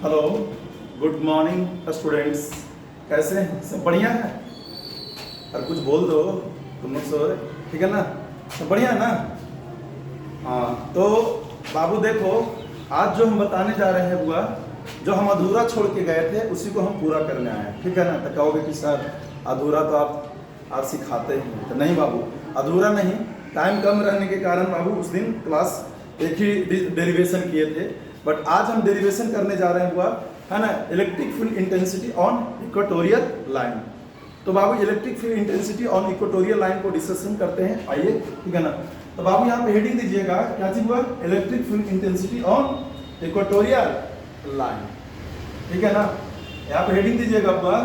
Hello, good morning students. कैसे हैं? सब बढ़िया है? और कुछ बोल दो, तुम लोग सो रहे, ठीक है ना? सब बढ़िया है ना? हाँ, तो बाबू देखो, आज जो हम बताने जा रहे हैं बुआ, जो हम अधूरा छोड़ के गए थे उसी को हम पूरा करने आए हैं, ठीक है ना? तो कहोगे कि सर अधूरा तो आप सिखाते हैं, तो नहीं बाबू, अधूरा नहीं, टाइम कम रहने के कारण बाबू उस दिन क्लास एक ही डेरिवेशन किए थे, बट आज हम डेरिवेशन करने जा रहे हैं बुआ, है ना? Electric field intensity on equatorial line. तो बाबू electric field intensity on equatorial line को डिस्कशन करते हैं, आइए, ठीक है ना? तो बाबू यहाँ पे हेडिंग दीजिएगा, क्या चीज हुआ? Electric field intensity on equatorial line, ठीक है ना? यहाँ पे हेडिंग दीजिएगा बुआ,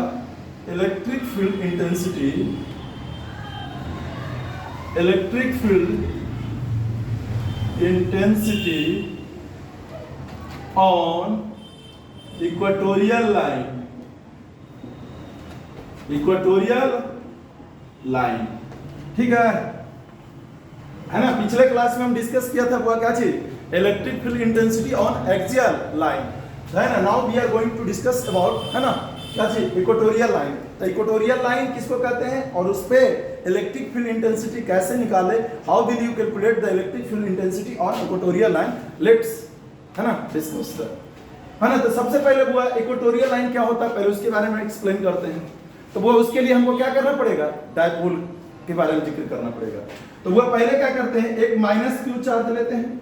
electric field intensity, electric field intensity on equatorial line, equatorial line, ठीक है ना? पिछले क्लास में हम डिस्कस किया था वो क्या चीज? Electric field intensity on axial line, है ना? Now we are going to discuss about, है ना, क्या चीज? Equatorial line. तो इक्वेटोरियल लाइन किसको कहते हैं और उस पे इलेक्ट्रिक फील्ड इंटेंसिटी कैसे निकाले? How will you calculate the electric field intensity on equatorial line? Let's, है ना, डिस्कस दैट, है ना? तो सबसे पहले वो इक्वेटोरियल लाइन क्या होता है, पहले उसके बारे में एक्सप्लेन करते हैं। तो वो उसके लिए हमको क्या करना पड़ेगा? डायपोल के बारे में जिक्र करना पड़ेगा। तो वो पहले क्या करते हैं, एक माइनस क्यू चार्ज लेते हैं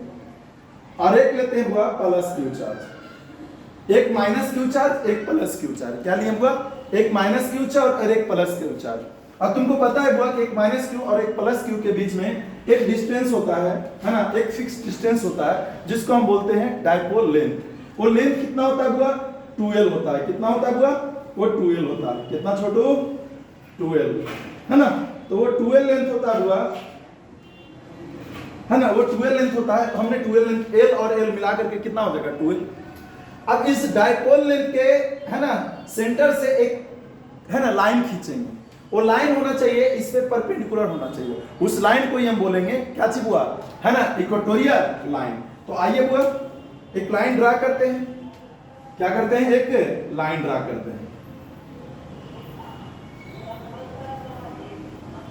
और एक लेते हैं वो प्लस क्यू चार्ज। एक माइनस क्यू चार्ज, एक प्लस क्यू चार्ज। क्या लिए हुआ? एक माइनस क्यू चार्ज और एक प्लस क्यू चार्ज। अब तुमको पता है हुआ कि एक माइनस क्यू और एक प्लस क्यू के बीच में एक डिस्टेंस होता है ना? एक फिक्स डिस्टेंस होता है जिसको हम बोलते हैं डायपोल लेंथ। वो लेंथ कितना होता है बुआ? 2l होता है। कितना होता है बुआ? वो 2l होता है। कितना छोटू? 2l, है ना? तो वो 2l लेंथ होता है बुआ, है ना? वो 2l लेंथ होता है। हमने 2l लेंथ, l और l मिला करके कितना हो जाएगा? 2l। अब इस डायपोल लेंथ के, है ना, सेंटर से एक, है ना, लाइन खींचेंगे। वो लाइन होना चाहिए इस पे परपेंडिकुलर होना चाहिए। उस लाइन को ही हम बोलेंगे क्या चीज हुआ, है ना? Equatorial line. तो आइए बुआ एक लाइन ड्रा करते हैं। क्या करते हैं? एक लाइन ड्रा करते हैं।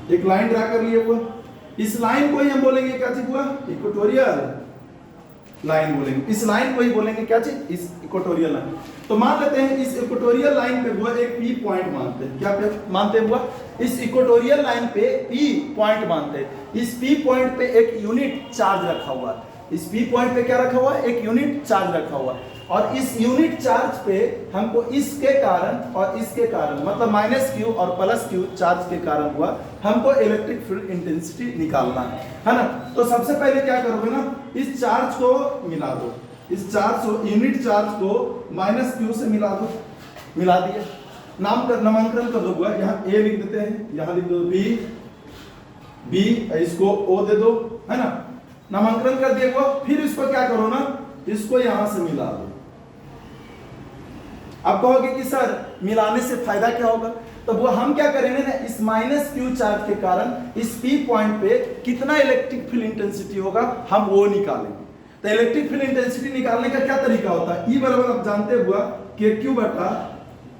एक लाइन ड्रा कर लिए हुआ, इस लाइन को ही हम बोलेंगे क्या चीज हुआ? इक्वेटोरियल लाइन बोलेंगे। इस लाइन को ही बोलेंगे क्या चीज? इस इक्वेटोरियल लाइन। तो मान लेते हैं इस इक्वेटोरियल लाइन पे हुआ एक पी पॉइंट मानते हैं। क्या मानते हैं हुआ? इस इक्वेटोरियल लाइन पे पी पॉइंट मानते हैं। इस पी पॉइंट पे एक यूनिट चार्ज रखा हुआ है। इस पी पॉइंट पे क्या रखा हुआ है? एक यूनिट चार्ज रखा हुआ है। और इस यूनिट चार्ज पे हमको इसके कारण और इसके कारण, मतलब माइनस क्यू और प्लस क्यू चार्ज के कारण हुआ, हमको इलेक्ट्रिक फील्ड इंटेंसिटी निकालना है ना? तो सबसे पहले क्या करोगे ना, इस चार्ज को मिला दो। इस चार्ज को, यूनिट चार्ज को माइनस क्यू से मिला दो। मिला दिया, नामकरण कर दो। यहाँ ए लिख देते हैं, यहाँ लिख दो बी, इसको ओ दे दो, है ना? नामकरण कर दिया। फिर इसको क्या करो ना, इसको यहां से मिला दो। अब कहोगे कि सर मिलाने से फायदा क्या होगा? तो वो हम क्या करेंगे ना, इस माइनस क्यू चार्ज के कारण इस पी पॉइंट पे कितना इलेक्ट्रिक फील्ड इंटेंसिटी होगा हम वो निकालेंगे। तो इलेक्ट्रिक फील्ड इंटेंसिटी निकालने का क्या तरीका होता है? ई बराबर आप जानते हुआ के क्यू बटा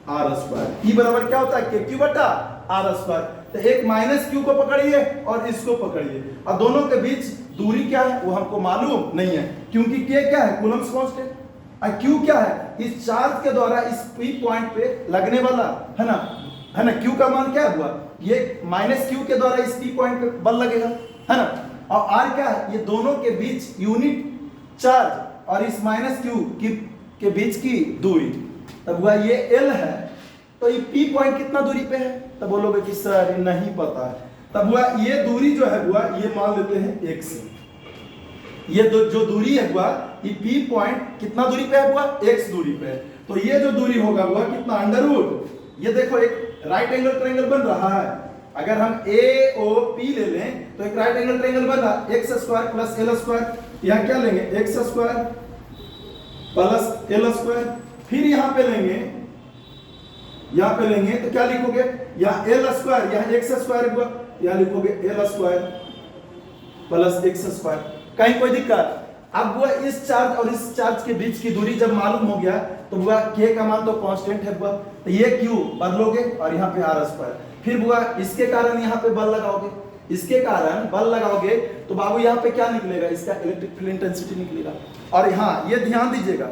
आर स्क्वायर। ई बराबर क्या होता है? के क्यू बटा आर स्क्वायर। तो एक माइनस क्यू को पकड़िए और इसको पकड़िए, और दोनों के बीच दूरी क्या है वो हमको मालूम नहीं है, क्योंकि के क्या है? Coulomb's constant. और क्यू क्या है? इस चार्ज के द्वारा इस पी पॉइंट पे लगने वाला, है ना, क्यू का मान क्या हुआ? ये माइनस क्यू के द्वारा इस पी पॉइंट पे बल लगेगा, है ना? और आर क्या है? ये दोनों के बीच यूनिट चार्ज और इस माइनस क्यू के बीच की दूरी। तब हुआ ये एल है। तो ये पी पॉइंट कितना दूरी पे है? तब बोलोगे कि सर नहीं पता है। तब हुआ ये दूरी जो है हुआ, ये मान लेते हैं x। ये जो दूरी है हुआ, ये पी पॉइंट कितना दूरी पे है हुआ? x दूरी पे है। तो ये जो दूरी होगा हुआ कितना? अंडर रूट, ये देखो एक राइट एंगल ट्रायंगल बन रहा है। अगर हम AOP ले लें तो एक राइट एंगल ट्रायंगल बन रहा, x square plus L square. यहाँ क्या लेंगे? X square plus L square. फिर यहाँ पे लेंगे, तो क्या लिखोगे? यहाँ एल स्क्वायर, यहाँ एक्स स्क्वायर हुआ, यहाँ लिखोगे L square plus X square. कहीं कोई दिक्कत? अब वो इस चार्ज और इस चार्ज के बीच की दूरी जब मालूम हो गया तो बुआ k का मान तो कांस्टेंट है बुआ, तो ये q बदलोगे और यहाँ पे r स्क्वायर, फिर बुआ इसके कारण यहाँ पे बल लगाओगे, इसके कारण बल लगाओगे तो बाबू यहाँ पे क्या निकलेगा, इसका इलेक्ट्रिक फील्ड इंटेंसिटी निकलेगा। और हाँ ये ध्यान दीजिएगा,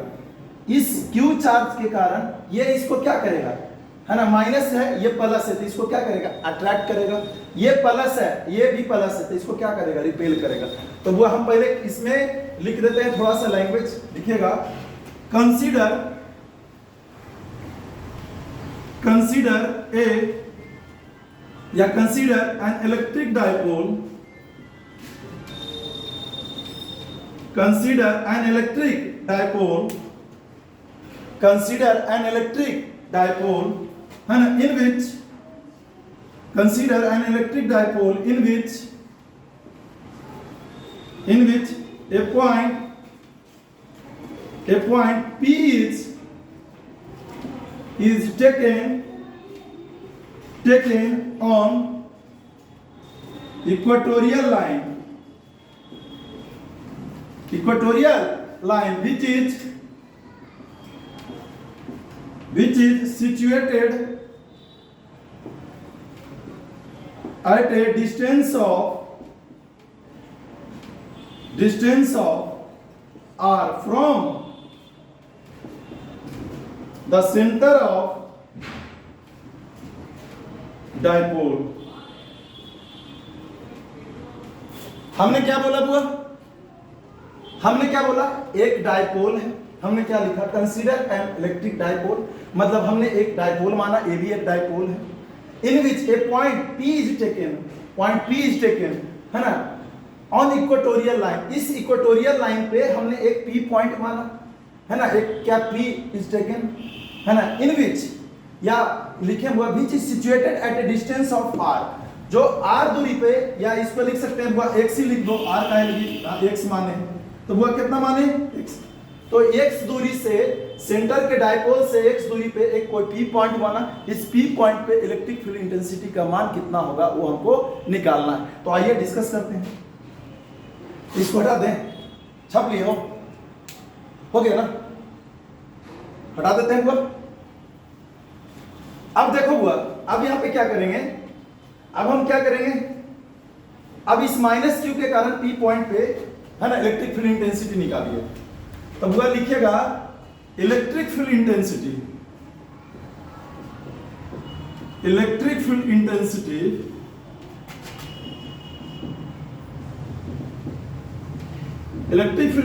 इस q चार्ज के कारण ये इसको क्या करेगा, है ना, माइनस है ये प्लस है तो इसको क्या करेगा, अट्रैक्ट करेगा, ये प्लस है ये भी प्लस है तो इसको क्या करेगा, रिपेल करेगा। तो वो हम पहले इसमें लिख देते हैं, थोड़ा सा लैंग्वेज लिखिएगा, कंसीडर ए या consider an electric dipole, consider an electric dipole, consider an electric dipole, है ना, in which consider an electric dipole in which a point P is taken on equatorial line which is situated at a distance of r from the center of dipole। हमने क्या बोला बुआ, हमने क्या बोला, एक डाइपोल है, हमने क्या लिखा, कंसीडर एन इलेक्ट्रिक डाइपोल, मतलब हमने एक डाइपोल माना, ए भी एक डाइपोल है, इन विच ए पॉइंट P इज टेकन, है ना, ऑन इक्वेटोरियल लाइन, इस इक्वेटोरियल लाइन पे हमने एक P पॉइंट माना, है ना, एक क्या P इज टेकन, है ना, इन विच या लिखे हुआ which is situated at A distance of r, जो r दूरी पे, या इसको लिख सकते हैं बुआ x ही लिख दो, r का है x माने, तो बुआ कितना माने x, तो x दूरी से सेंटर के डाइपोल से x दूरी पे एक कोई P पॉइंट माना, इस P पॉइंट पे इलेक्ट्रिक फील्ड इंटेंसिटी का मान कितना होगा वो हमको निकालना है। तो आइए डिस्कस करते हैं, इसको हटा दें, छप लिए हो गया ना, हटा देते हैं बुआ। अब देखो बुआ, अब यहाँ पे क्या करेंगे, अब हम क्या करेंगे, अब इस माइनस क्यू के कारण P पॉइंट पे, है ना, इलेक्ट्रिक फील्ड इंटेंसिटी निकालिए। तो बुआ लिखिएगा electric field intensity, electric field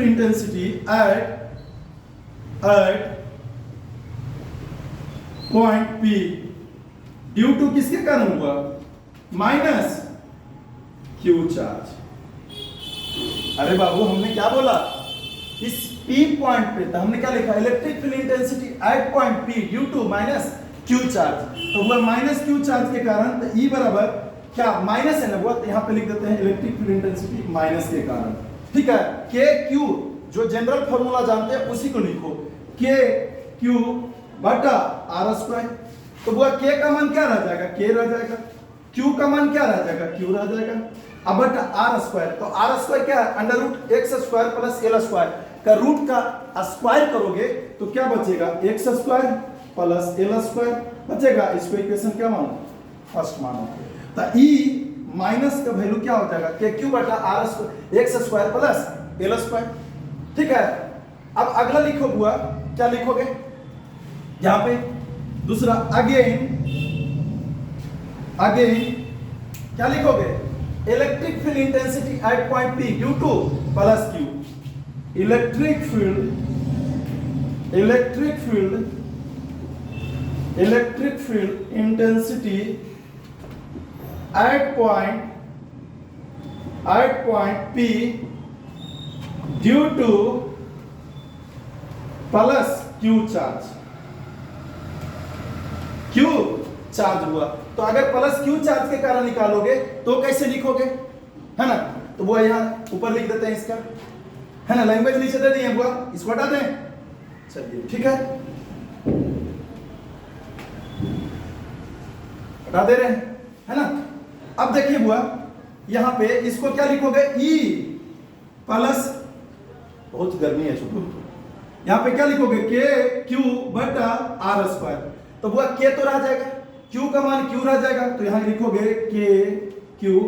intensity at point P due to किसके कारण हुआ, माइनस क्यू चार्ज। अरे बाबू हमने क्या बोला, इस P पॉइंट पे, तो हमने क्या लिखा, electric field intensity at point P due to minus Q charge, तो हुआ माइनस क्यू चार्ज के कारण, तो E बराबर क्या, माइनस है ना हुआ, तो यहाँ पे लिख देते हैं इलेक्ट्रिक फील्ड इंटेंसिटी माइनस के कारण, ठीक है। के क्यू जो जनरल फॉर्मूला जानते हैं उसी को लिखो, के क्यू बटा आर स्क्वायर, तो हुआ के का मान क्या रह जाएगा, के रह जाएगा, क्यू का मान क्या रह जाएगा, क्यू रह जाएगा, अब बटा आर स्क्वायर, तो आर स्क्वायर क्या है, under root X square plus L square का रूट का स्क्वायर करोगे तो क्या बचेगा, X square plus L square बचेगा, इसको इक्वेशन क्या मानो, फर्स्ट मानो। तो ई माइनस का वैल्यू क्या हो जाएगा, के क्यू बटा R square X square plus L square, ठीक है। अब अगला लिखो बुआ, क्या लिखोगे यहाँ पे, दूसरा अगेन क्या लिखोगे, electric field intensity at point P due two plus Q, electric field intensity at point P due two plus Q charge, Q charge हुआ, तो अगर प्लस क्यू चार्ज के कारण निकालोगे तो कैसे लिखोगे, है ना, तो वो यहाँ ऊपर लिख देते हैं इसका, है ना, लैंग्वेज नीचे दे दिए बुआ, इसको हटा दें, चलिए ठीक है, हटा दे रहे हैं, है ना। अब देखिए बुआ यहाँ पे इसको क्या लिखोगे, ई प्लस बहुत गर्मी है छोटू। यहाँ पे क्या लिखोगे, के क्यू बटा आर स्क्वायर। तो बुआ के तो रह जाएगा, क्यू का मान क्यू रह जाएगा, तो यहाँ लिखोगे के क्यू।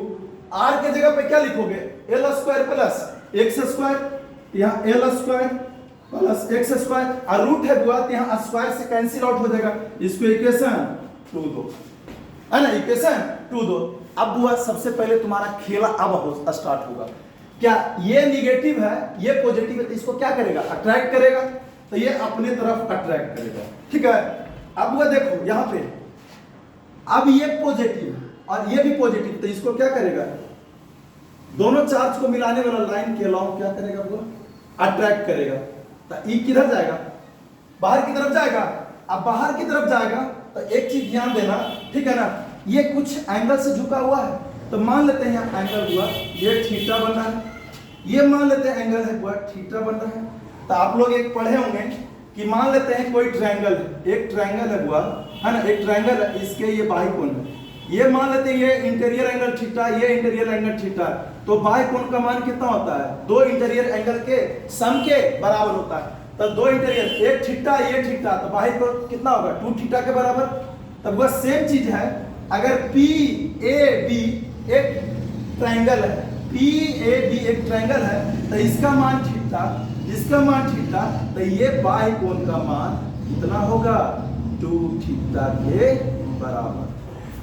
आर के जगह पे क्या लिखोगे, L square plus X square, यहाँ L square plus X square, और रूट है बुआ तो यहाँ स्क्वायर से कैंसिल आउट हो जाएगा। इसको इक्वेशन 2 दो, है ना, इक्वेशन 2 दो। अब बुआ सबसे पहले तुम्हारा खेला अब स्टार्ट होगा। क्या ये निगेटिव है, ये पॉजिटिव है, तो इसको क्या करेगा, अट्रैक्ट करेगा, तो ये अपने तरफ अट्रैक्ट करेगा। ठीक है, अब बुआ देखो यहाँ पे, अब ये पॉजिटिव और ये भी पॉजिटिव, तो इसको क्या करेगा, दोनों चार्ज को मिलाने वाला लाइन के अलावा क्या करेगा बुआ, अट्रैक्ट करेगा। तो ई किधर जाएगा, बाहर की तरफ जाएगा। अब बाहर की तरफ जाएगा तो एक चीज ध्यान देना, ठीक है ना, ये कुछ एंगल से झुका हुआ है, तो मान लेते हैं यहाँ एंगल हुआ ये थीटा बन रहा है, ये मान लेते हैं एंगल है हुआ थीटा बन रहा है। तो आप लोग एक पढ़े होंगे कि मान लेते हैं कोई ट्रायंगल है, एक ट्रायंगल है हुआ, है ना, एक ट्रायंगल है, इसके ये बाई कोण है, ये मान लेते हैं ये इंटीरियर एंगल थीटा, ये इंटीरियर एंगल थीटा, तो बाई कोण का मान कितना होता है, दो इंटीरियर एंगल के सम के बराबर होता है। तो दो इंटीरियर, एक थीटा ये थीटा, तो बाई कोण कितना होगा, 2 थीटा के बराबर। तब वह सेम चीज है, अगर पी ए बी एक ट्रायंगल है, पी ए बी एक ट्रायंगल है, तो इसका मान थीटा, इसका मान थीटा, तो ये बाई कोण का मान कितना होगा, 2 थीटा के बराबर।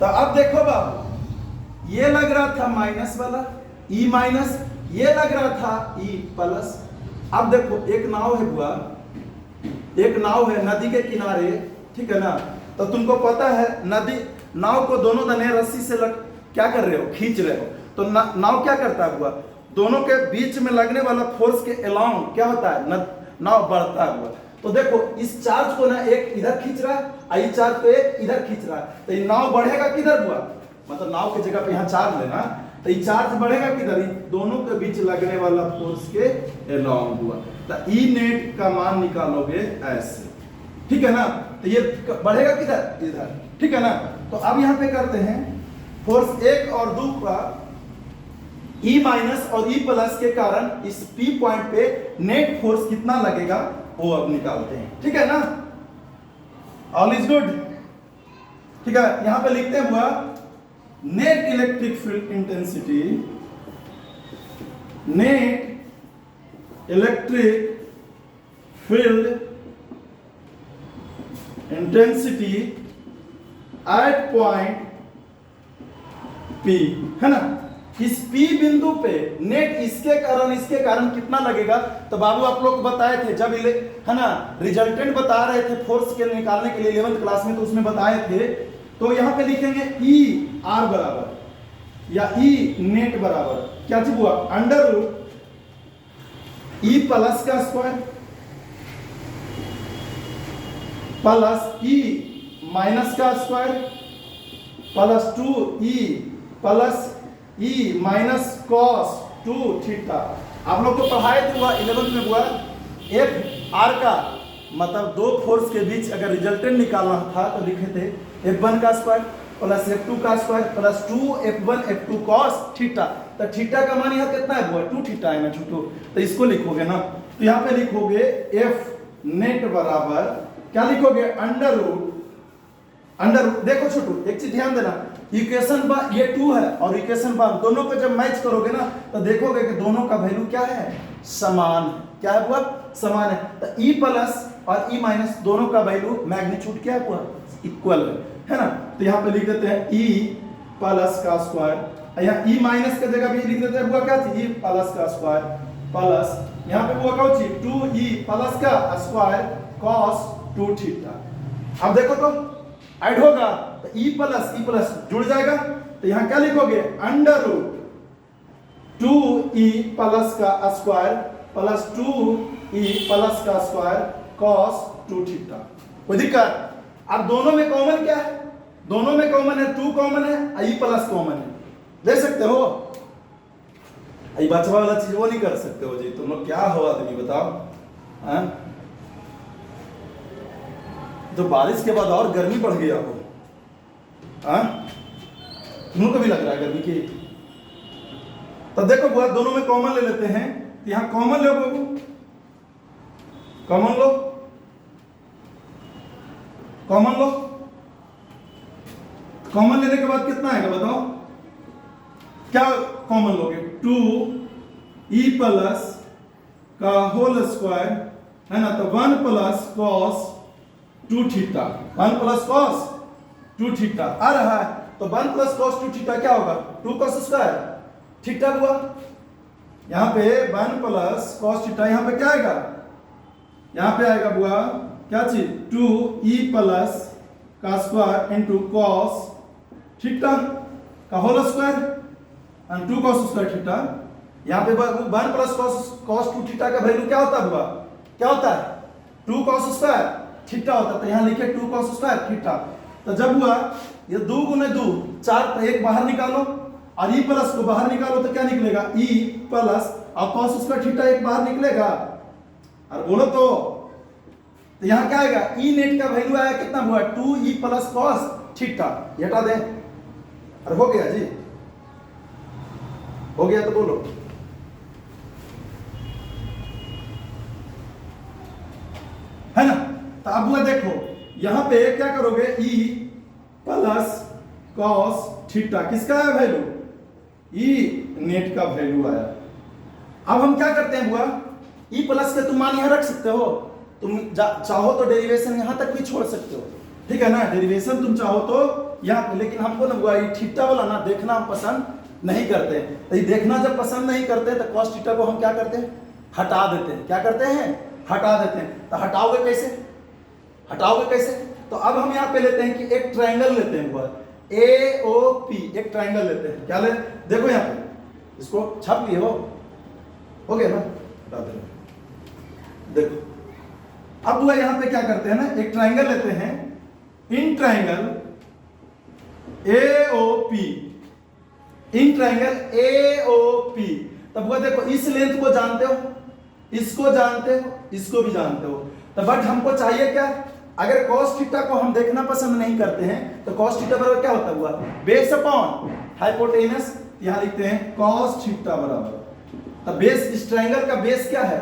तो अब देखो बाबू, ये लग रहा था माइनस वाला ई माइनस, ये लग रहा था ई प्लस। अब देखो एक नाव है बुआ, एक नाव है नदी के किनारे, ठीक है ना, तो तुमको पता है नदी, नाव को दोनों दने रस्सी से क्या कर रहे हो, खींच रहे हो, तो नाव क्या करता है बुआ, दोनों के बीच में लगने वाला फोर्स के अलाउंग क्या होता है, नाव बढ़ता है बुआ। तो देखो इस चार्ज को ना एक इधर खींच रहा है, ये चार्ज को एक इधर खींच रहा है, तो ये नाव बढ़ेगा किधर बुआ, मतलब नाव की जगह पे यहाँ चार्ज लेना, तो ये चार्ज बढ़ेगा किधर, दोनों के बीच लगने वाला फोर्स के अलाउंग हुआ। तो ई नेट का मान निकालोगे ऐसे, ठीक है ना, तो ये बढ़ेगा किधर, इधर, ठीक है ना। तो अब यहाँ पे करते हैं फोर्स 1 और 2 का ई माइनस और ई प्लस के कारण इस पी पॉइंट पे नेट फोर्स कितना लगेगा वो अब निकालते हैं, ठीक है ना, ऑल इज गुड। ठीक है, यहां पे लिखते हैं हुआ net electric field intensity, net electric field intensity at point P, है ना, इस P बिंदु पे नेट इसके कारण कितना लगेगा। तो बाबू आप लोग बताए थे जब है ना रिजल्टेंट बता रहे थे फोर्स के निकालने के लिए 11th क्लास में, तो उसमें बताए थे, तो यहां पे लिखेंगे E R बराबर या E नेट बराबर क्या चीज हुआ, अंडर रूट E प्लस का स्क्वायर प्लस E माइनस का square plus 2E plus E minus cos 2 theta. आप लोग को पढ़ाए थे हुआ 11th में हुआ एफ आर का मतलब दो फोर्स के बीच अगर रिजल्टेंट निकालना था तो लिखे थे F1 का स्क्वायर प्लस F2 का square plus 2F1 F2 cos theta. तो थीटा का मान यहाँ कितना है, 2 थीटा है ना छोटू, तो इसको लिखोगे ना, तो यहाँ पे लिखोगे F नेट बराबर क्या लिखोगे, अंडर रूट देखो छोटू एक चीज ध्यान देना, इक्वेशन पर ये 2 है और इक्वेशन पर दोनों को जब मैच करोगे ना तो देखोगे कि दोनों का वैल्यू क्या है, समान। क्या है वो, समान है। तो E प्लस और E माइनस दोनों का वैल्यू मैग्नीट्यूड क्या है, इक्वल है ना। तो यहाँ पे लिख देते हैं E प्लस का स्क्वायर, यहाँ E माइनस की जगह भी लिख देते हैं हुआ क्या थी, E प्लस का स्क्वायर प्लस यहाँ पे हुआ क्या थी 2E प्लस का स्क्वायर कॉस 2 थीटा। अब देखो तो ऐड होगा तो E प्लस जुड़ जाएगा, तो यहाँ क्या लिखोगे, अंडर रूट 2E प्लस का स्क्वायर प्लस 2E प्लस का स्क्वायर कॉस 2 थीटा। कोई दिक्कत। अब दोनों में कॉमन क्या है, दोनों में कॉमन है 2 कॉमन है, E प्लस कॉमन है, ले सकते हो। ये बचवा वाला चीज वो नहीं कर सकते हो जी, तुम लोग क्या हो आदमी बताओ। तो बारिश के बाद और गर्मी बढ़ गया हो, तुम लोग को भी लग रहा है गर्मी की। तो देखो बुआ दोनों में कॉमन ले लेते हैं, तो यहाँ कॉमन ले बाबू कॉमन लो, कॉमन लो, कॉमन लेने के बाद कितना आएगा बताओ, क्या कॉमन लोगे, 2e प्लस का होल स्क्वायर है ना, तो 1 plus cos 2 theta, 1 plus cos 2 theta आ रहा है, तो 1 प्लस कॉस 2 थीटा क्या होगा, 2 कॉस स्क्वायर थीटा हुआ। यहां पे 1 प्लस कॉस थीटा, यहां पे क्या आएगा, यहां पे आएगा बुआ क्या चीज, 2e प्लस का स्क्वायर इंटू कॉस थीटा का whole square and 2 cos square theta. यहां पे 1 प्लस कॉस 2 थीटा का वैल्यू क्या होता है बुआ, क्या होता है, 2 कॉस स्क्वायर थीटा होता है, तो यहां लिखे 2 कॉस स्क्वायर थीटा। तो जब हुआ ये 2 गुने 2 4, तो एक बाहर निकालो और e प्लस को बाहर निकालो तो क्या निकलेगा, e प्लस और कॉस स्क्वायर थीटा एक बाहर निकलेगा, और बोलो तो यहां क्या आएगा, e नेट का वैल्यू आया कितना हुआ, 2e प्लस कॉस थीटा, ये हटा दे, और हो गया जी, हो गया तो बोलो, है ना। तो अब वो देखो यहां पे क्या करोगे, e प्लस कॉस थीटा किसका है वैल्यू, e नेट का वैल्यू आया। अब हम क्या करते हैं बुआ, e प्लस के तुम मान यहां रख सकते हो, तुम चाहो तो डेरिवेशन यहां तक भी छोड़ सकते हो, ठीक है ना, डेरिवेशन तुम चाहो तो यहाँ पे, लेकिन हमको ना बुआ ये थीटा वाला ना देखना हम पसंद नहीं करते, तो ये देखना जब पसंद नहीं करते तो कॉस थीटा को हम क्या करते हैं, हटा देते हैं, क्या करते हैं, हटा देते हैं। तो हटाओगे कैसे, हटाओगे कैसे, तो अब हम यहाँ पे लेते हैं कि एक ट्रायंगल लेते हैं बुआ, AOP एक ट्रायंगल लेते हैं, क्या ले, देखो यहाँ पे इसको छाप लिए हो गया ना, हटा दे, देखो अब बुआ यहाँ पे क्या करते हैं ना, एक ट्रायंगल लेते हैं, in triangle AOP, in triangle AOP। तब वो देखो इस लेंथ को जानते हो, इसको जानते हो, इसको भी जानते हो, तो बट हमको चाहिए क्या, अगर cos थीटा को हम देखना पसंद नहीं करते हैं तो cos थीटा बराबर क्या होता हुआ, बेस अपॉन हाइपोटेनस, यहां लिखते हैं cos थीटा बराबर, तो बेस इस ट्रायंगल का बेस क्या है,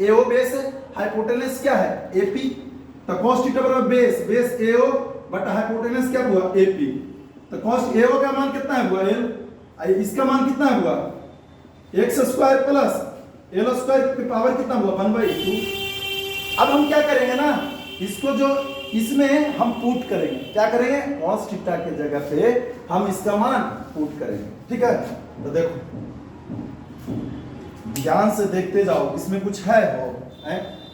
AO बेस है, हाइपोटेनस क्या है, AP, तो cos थीटा बराबर बेस AO बटा हाइपोटेनस क्या हुआ, AP, तो cos AO का मान कितना है हुआ, L, इसका मान कितना है हुआ, x square plus L square की पावर कितना हुआ, 1/2। अब हम क्या करेंगे ना, इसको जो इसमें हम पुट करेंगे, क्या करेंगे, cos थीटा के जगह पे हम इसका मान पुट करेंगे, ठीक है। तो देखो ध्यान से देखते जाओ, इसमें कुछ है हो,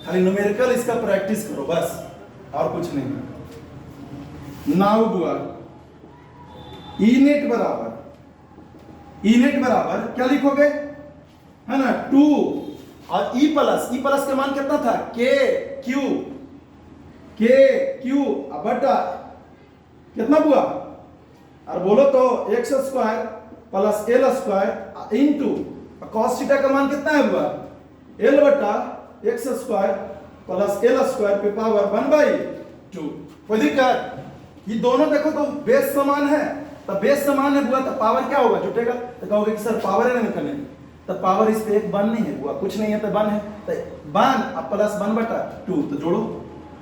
खाली न्यूमेरिकल इसका प्रैक्टिस करो बस, और कुछ नहीं। नाउ बुआ ई नेट बराबर क्या लिखोगे, है ना, 2 और e प्लस का मान कितना था, k क्यू बटा कितना हुआ, और बोलो तो x square plus L square into cos theta का मान कितना है हुआ, L बटा x square plus L square पे पावर 1/2। कोई दिक्कत, ये दोनों देखो तो बेस समान है, तो बेस समान है हुआ तो पावर क्या होगा, जुटेगा, तो कहोगे कि सर पावर है ना निकलने, तो पावर इस पे एक 1 नहीं है हुआ, कुछ नहीं है तो 1 है, तो 1 अब प्लस 1/2, तो जोड़ो,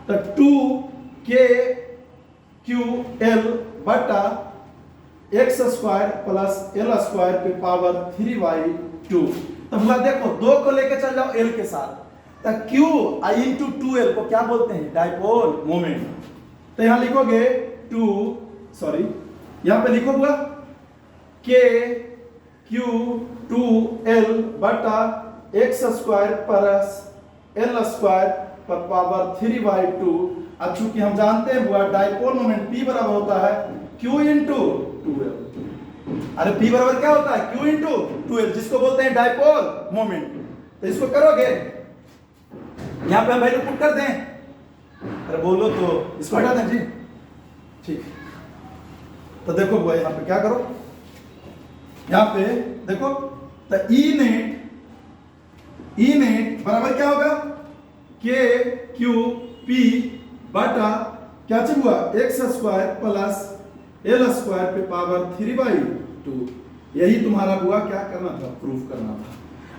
तो 2kql बटा x square plus L square पे पावर 3/2। तो बोला देखो 2 को लेके चल जाओ L के साथ, तो q into 2L को क्या बोलते हैं, डाइपोल मोमेंट। तो यहां लिखोगे यहां पे लिखो हुआ k q2L बटा x square plus L square पर पावर 3/2। अब चूंकि हम जानते हैं हुआ डाइपोल मोमेंट P बराबर होता है q into 2L, अरे P बराबर क्या होता है, q into 2L, जिसको बोलते हैं डाइपोल मोमेंट। तो इसको करोगे, यहां पे हम वैल्यू पुट कर दें, अरे बोलो तो इसको हटा दें जी, ठीक। तो देखो बुआ यहां पे क्या करो, यहां पे देखो, तो ई नेट बराबर क्या होगा, k q p बटा क्या चीज हुआ, x square plus L square पे पावर 3/2। यही तुम्हारा बुआ क्या करना था, प्रूफ करना था।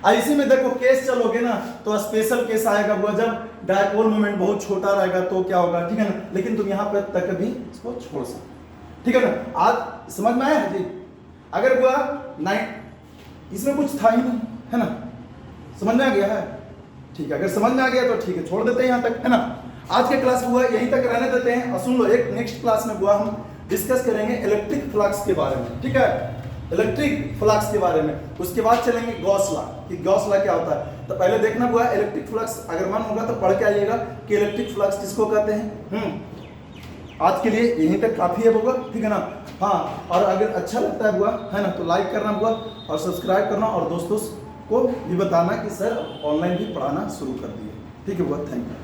ऐसे में देखो केस चलोगे ना तो स्पेशल केस आएगा बुआ, जब डायपोल मोमेंट बहुत छोटा रहेगा तो क्या होगा, ठीक है ना, लेकिन तुम यहाँ पे तक भी इसको छोड़ सकते, ठीक है ना। आज समझ में आया जी? अगर बुआ इसमें कुछ था ही नहीं, है ना, समझ में आ गया है, ठीक है, अगर समझ में आ गया तो ठीक है, छोड़ देते हैं यहाँ तक, है ना। आज के क्लास बुआ यहीं तक रहने देते हैं, और सुन लो एक नेक्स्ट क्लास में बुआ हम डिस्कस करेंगे इलेक्ट्रिक फ्लक्स के बारे में, ठीक है, इलेक्ट्रिक फ्लक्स के बारे में। उसके बाद चलेंगे गॉस लॉ, कि गॉस लॉ क्या होता है। तो पहले देखना बुआ इलेक्ट्रिक फ्लक्स, अगर मन होगा तो पढ़ के आइएगा कि इलेक्ट्रिक फ्लक्स किसको कहते हैं। आज के लिए यहीं तक काफी है बुआ, ठीक है ना। हाँ, और अगर अच्छा लगता है बुआ, है ना, तो लाइक करना बुआ, और सब्सक्राइब करना, और दोस्तों को भी बताना कि सर ऑनलाइन भी पढ़ाना शुरू कर दिए, ठीक है बुआ, थैंक यू।